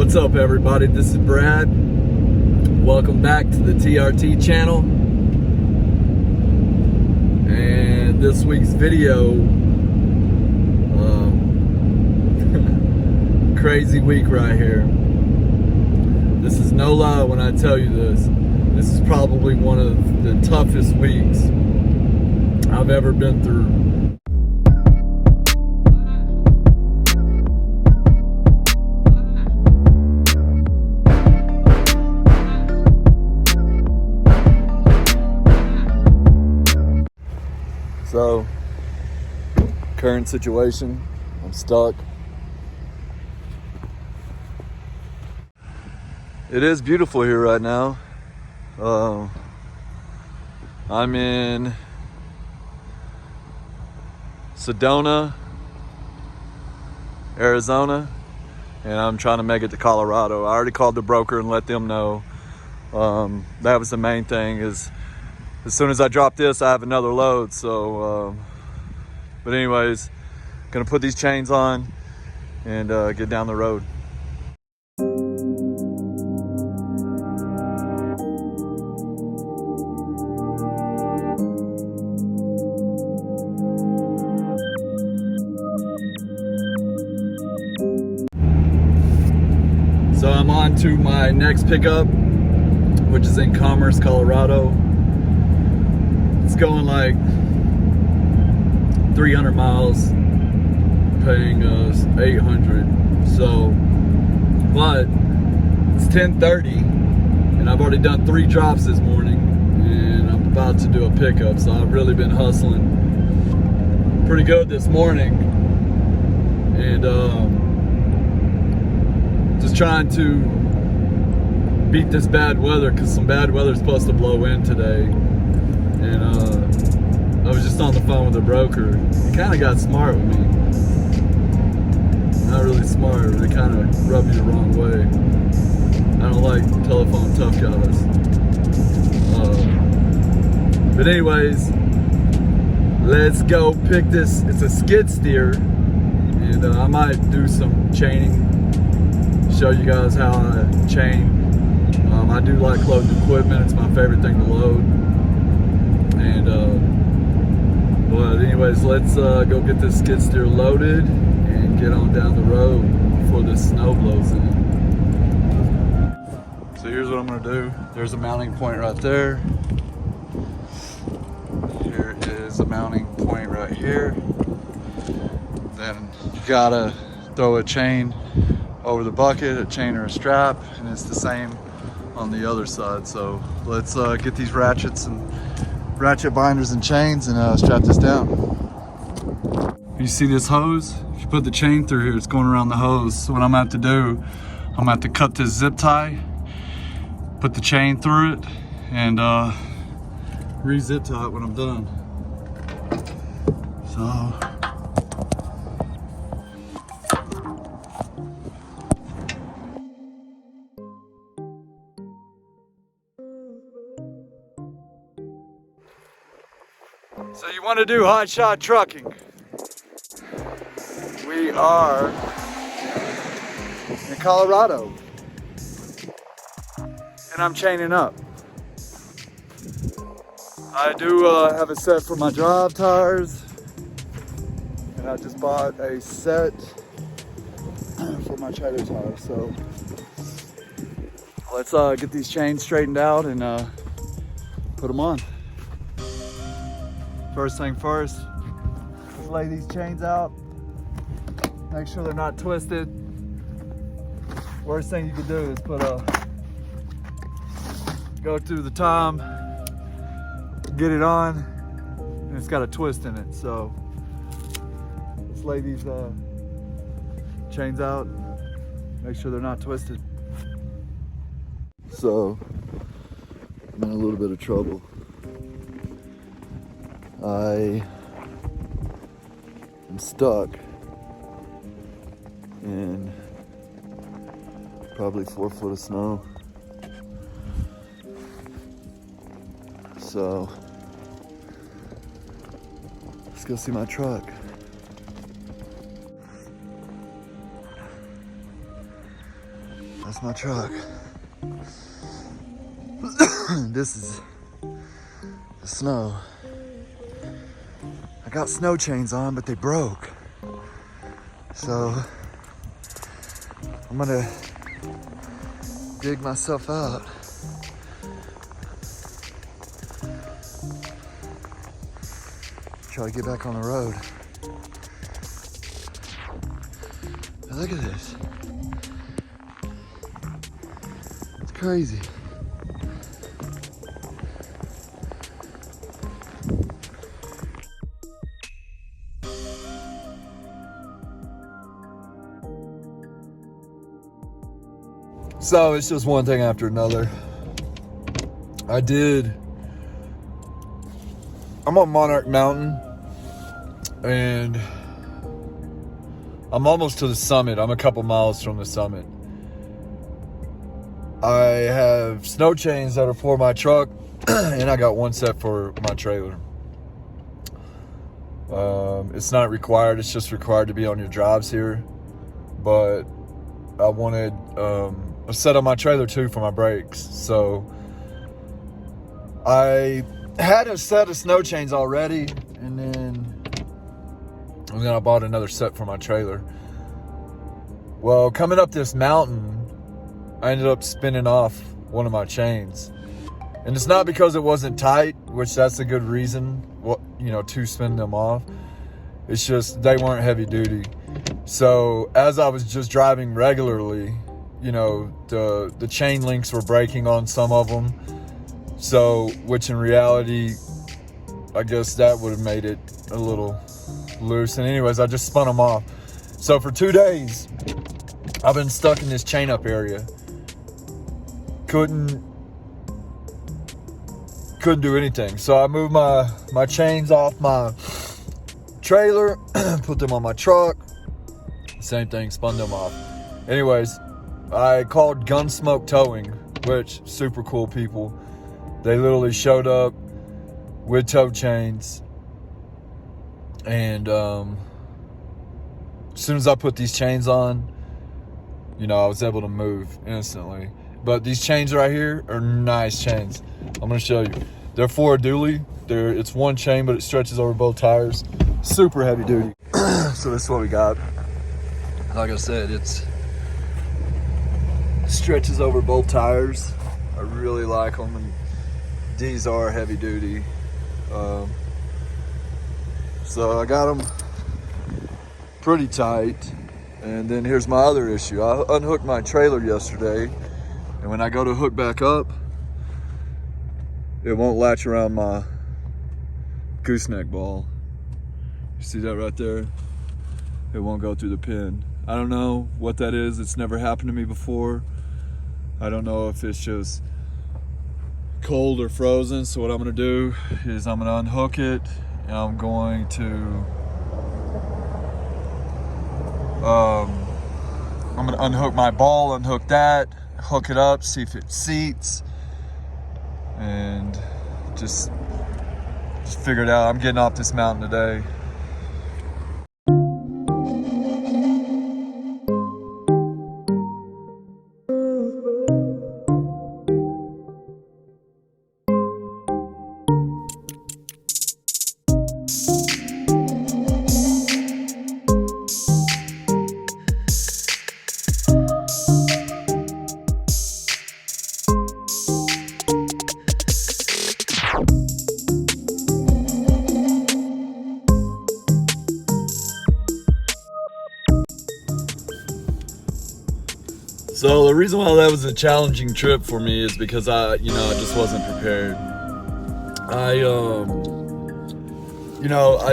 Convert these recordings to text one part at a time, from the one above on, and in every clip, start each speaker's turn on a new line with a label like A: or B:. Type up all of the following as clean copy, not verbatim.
A: What's up, everybody? This is Brad. Welcome back to the TRT channel. And this week's video, crazy week right here. This is no lie when I tell you this. This is probably one of the toughest weeks I've ever been through. So, current situation, I'm stuck. It is beautiful here right now. I'm in Sedona, Arizona, and I'm trying to make it to Colorado. I already called the broker and let them know. That was the main thing, is as soon as I drop this, I have another load. So, but anyways, gonna put these chains on and get down the road. So I'm on to my next pickup, which is in Commerce, Colorado. It's going like 300 miles, paying us 800. So, but it's 10:30 and I've already done 3 drops this morning and I'm about to do a pickup. So I've really been hustling pretty good this morning and just trying to beat this bad weather, because some bad weather is supposed to blow in today. And I was just on the phone with the broker. He kind of got smart with me. Not really smart, but it kind of rubbed me the wrong way. I don't like telephone tough guys. But anyways, let's go pick this. It's a skid steer, and I might do some chaining. Show you guys how I chain. I do like loading equipment. It's my favorite thing to load. And but anyways, let's go get this skid steer loaded and get on down the road before this snow blows in. So here's what I'm gonna do. There's a mounting point right there. Here is a mounting point right here. Then you gotta throw a chain over the bucket, a chain or a strap, and it's the same on the other side. So let's get these ratchet binders and chains and strap this down. You see this hose? If you put the chain through here, it's going around the hose. So what I'm gonna have to do, I'm gonna have to cut this zip tie, put the chain through it, and re-zip tie it when I'm done. So So you want to do hotshot trucking? We are in Colorado, and I'm chaining up. I do have a set for my drive tires, and I just bought a set for my trailer tires. So let's get these chains straightened out and put them on. First thing first, let's lay these chains out. Make sure they're not twisted. Worst thing you could do is go through the tom, get it on, and it's got a twist in it. So let's lay these chains out, make sure they're not twisted. So I'm in a little bit of trouble. I am stuck in probably 4 foot of snow. So let's go see my truck. That's my truck. This is the snow. I got snow chains on, but they broke. So I'm gonna dig myself out. Try to get back on the road. But look at this. It's crazy. So it's just one thing after another. I'm on Monarch Mountain and I'm almost to the summit. I'm a couple miles from the summit. I have snow chains that are for my truck and I got one set for my trailer. It's not required, it's just required to be on your drives here. But I wanted a set on my trailer too for my brakes. So I had a set of snow chains already, and then I bought another set for my trailer. Well, coming up this mountain, I ended up spinning off one of my chains. And it's not because it wasn't tight, which that's a good reason, to spin them off. It's just they weren't heavy duty. So as I was just driving regularly, the chain links were breaking on some of them. So, which in reality, I guess that would have made it a little loose. And anyways, I just spun them off. So for 2 days, I've been stuck in this chain up area. Couldn't do anything. So I moved my chains off my trailer, put them on my truck. Same thing, spun them off. Anyways, I called Gunsmoke Towing, which super cool people. They literally showed up with tow chains, and as soon as I put these chains on, I was able to move instantly. But these chains right here are nice chains. I'm gonna show you. They're for a dually. It's one chain, but it stretches over both tires. Super heavy duty. So this is what we got. Like I said, it stretches over both tires. I really like them, and these are heavy duty. So I got them pretty tight. And then here's my other issue. I unhooked my trailer yesterday, and when I go to hook back up, it won't latch around my gooseneck ball. You see that right there? It won't go through the pin. I don't know what that is. It's never happened to me before. I don't know if it's just cold or frozen. So what I'm gonna do is I'm gonna unhook it, and I'm going to unhook my ball, unhook that, hook it up, see if it seats, and just figure it out. I'm getting off this mountain today. So the reason why that was a challenging trip for me is because I just wasn't prepared. I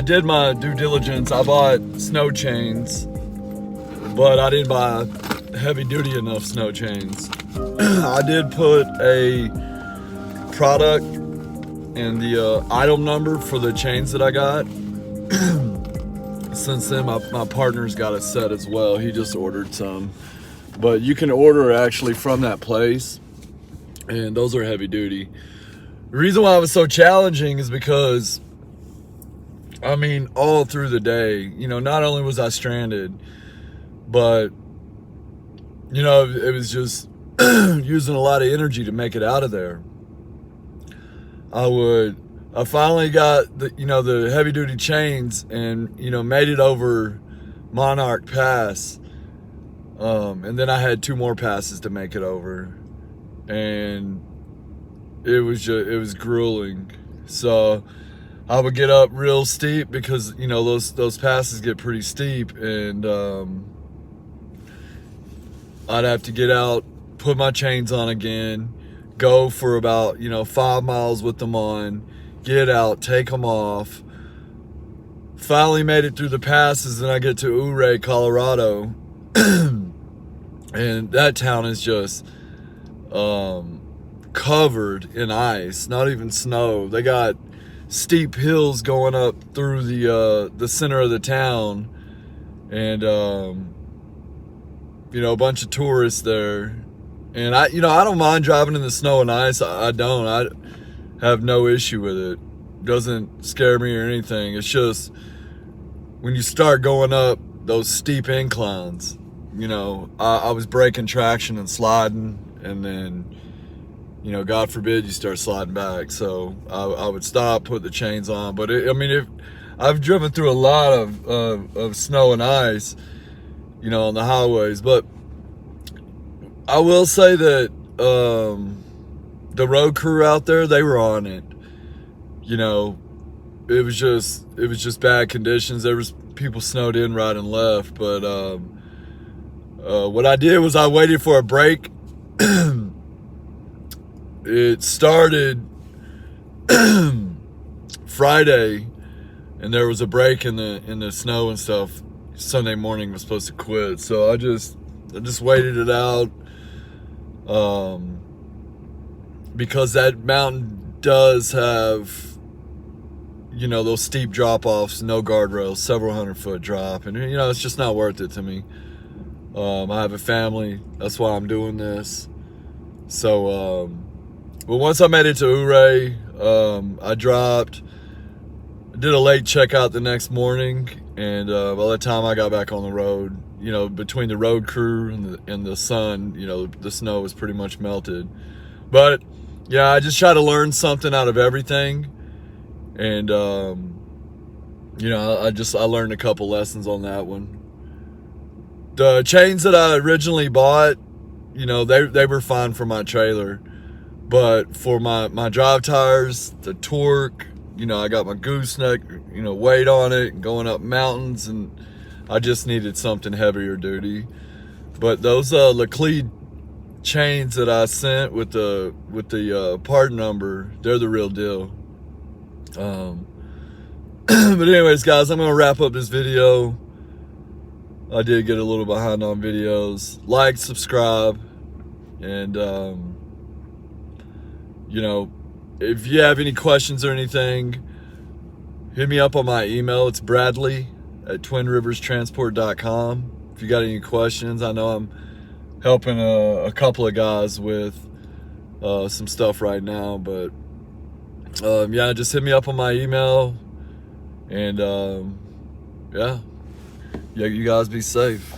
A: did my due diligence. I bought snow chains, but I didn't buy heavy duty enough snow chains. I did put a product and the item number for the chains that I got. Since then, my partner's got a set as well. He just ordered some. But you can order actually from that place, and those are heavy duty. The reason why it was so challenging is because, all through the day, not only was I stranded, but
B: you know, it was just using a lot of energy to make it out of there. I finally got the heavy duty chains and, made it over Monarch Pass. And then I had 2 more passes to make it over. And it was grueling. So I would get up real steep because, those passes get pretty steep, and I'd have to get out, put my chains on again, go for about, 5 miles with them on, get out, take them off. Finally made it through the passes, and I get to Ouray, Colorado. And that town is just covered in ice, not even snow. They got steep hills going up through the center of the town, and a bunch of tourists there. And I don't mind driving in the snow and ice. I have no issue with it. It doesn't scare me or anything. It's just when you start going up those steep inclines, I was breaking traction and sliding, and then, God forbid you start sliding back. So I would stop, put the chains on. But I've driven through a lot of snow and ice, on the highways. But I will say that the road crew out there, they were on it. It was just bad conditions. There was people snowed in right and left. But what I did was I waited for a break. It started Friday, and there was a break in the snow and stuff. Sunday morning was supposed to quit, so I just waited it out, because that mountain does have, those steep drop-offs, no guardrails, several 100-foot drop, and it's just not worth it to me. I have a family, that's why I'm doing this. So but once I made it to Ouray, I did a late checkout the next morning, and by the time I got back on the road, between the road crew and the sun, the snow was pretty much melted. But yeah, I just try to learn something out of everything, and I learned a couple lessons on that one. The chains that I originally bought, they were fine for my trailer. But for my drive tires, the torque, I got my gooseneck, weight on it, going up mountains, and I just needed something heavier duty. But those Lease chains that I sent with the part number, they're the real deal. But anyways, guys, I'm gonna wrap up this video. I did get a little behind on videos. Like, subscribe, and if you have any questions or anything, hit me up on my email. It's bradley@twinriverstransport.com. If you got any questions, I know I'm helping a couple of guys with some stuff right now, but yeah, just hit me up on my email, and yeah, you guys be safe.